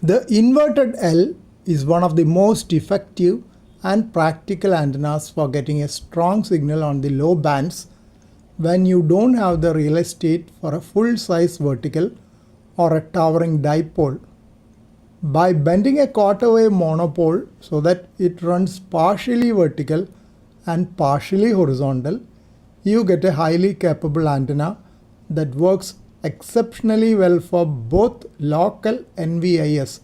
The inverted L is one of the most effective and practical antennas for getting a strong signal on the low bands when you don't have the real estate for a full-size vertical or a towering dipole. By bending a quarter wave monopole so that it runs partially vertical and partially horizontal, you get a highly capable antenna that works exceptionally well for both local NVIS,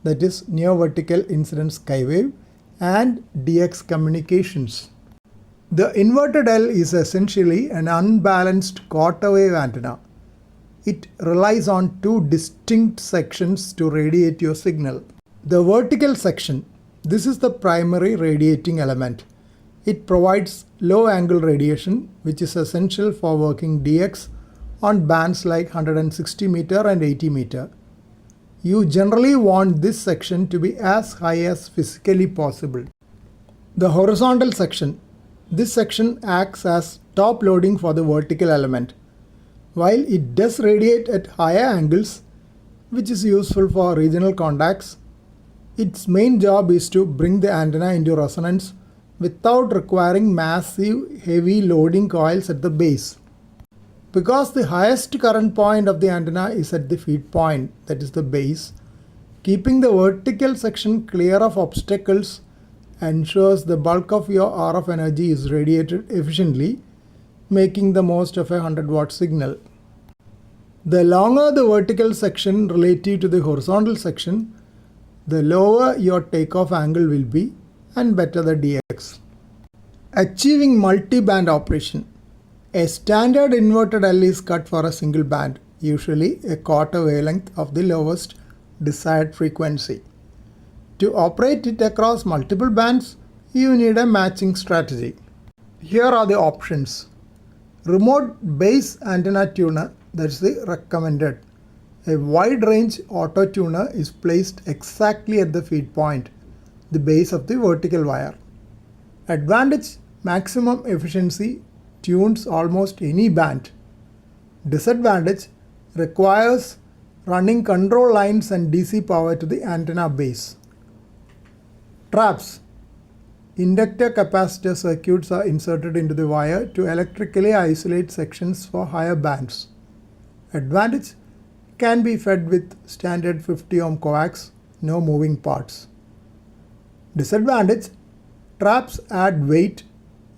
that is near vertical incident skywave, and DX communications. The inverted L is essentially an unbalanced quarter wave antenna. It relies on two distinct sections to radiate your signal. The vertical section, this is the primary radiating element. It provides low angle radiation, which is essential for working DX on bands like 160 meter and 80 meter. You generally want this section to be as high as physically possible. The horizontal section, this section acts as top loading for the vertical element. While it does radiate at higher angles, which is useful for regional contacts, its main job is to bring the antenna into resonance without requiring massive heavy loading coils at the base. Because the highest current point of the antenna is at the feed point, that is the base, keeping the vertical section clear of obstacles ensures the bulk of your RF energy is radiated efficiently, making the most of a 100-watt signal. The longer the vertical section relative to the horizontal section, the lower your takeoff angle will be and better the DX. Achieving multi-band operation. A standard inverted L is cut for a single band, usually a quarter wavelength of the lowest desired frequency. To operate it across multiple bands, you need a matching strategy. Here are the options. Remote base antenna tuner, that's the recommended. A wide range auto tuner is placed exactly at the feed point, the base of the vertical wire. Advantage: maximum efficiency, tunes almost any band. Disadvantage: requires running control lines and DC power to the antenna base. Traps: inductor capacitor circuits are inserted into the wire to electrically isolate sections for higher bands. Advantage: can be fed with standard 50 ohm coax, no moving parts. Disadvantage: traps add weight,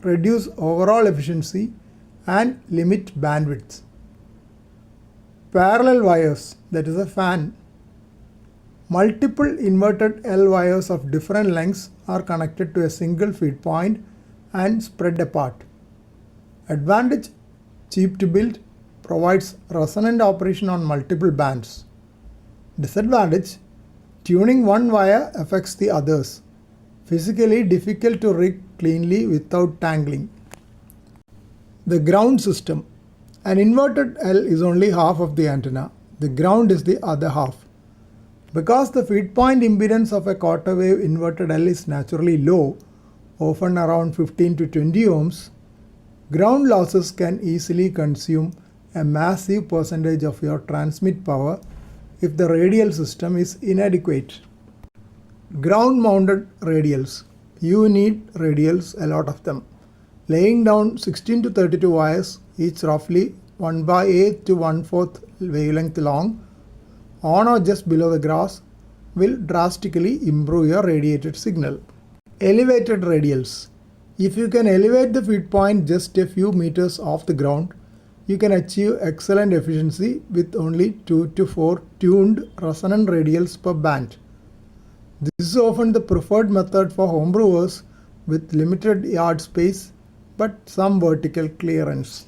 reduce overall efficiency, and limit bandwidth. Parallel wires, that is a fan. Multiple inverted L wires of different lengths are connected to a single feed point and spread apart. Advantage: cheap to build, provides resonant operation on multiple bands. Disadvantage: tuning one wire affects the others. Physically difficult to rig cleanly without tangling. The ground system. An inverted L is only half of the antenna. The ground is the other half. Because the feed point impedance of a quarter wave inverted L is naturally low, often around 15 to 20 ohms, ground losses can easily consume a massive percentage of your transmit power if the radial system is inadequate. Ground mounted radials. You need radials, a lot of them. Laying down 16 to 32 wires, each roughly 1/8 to 1/4 wavelength long, on or just below the grass, will drastically improve your radiated signal. Elevated radials. If you can elevate the feed point just a few meters off the ground, you can achieve excellent efficiency with only 2 to 4 tuned resonant radials per band. This is often the preferred method for homebrewers with limited yard space but some vertical clearance.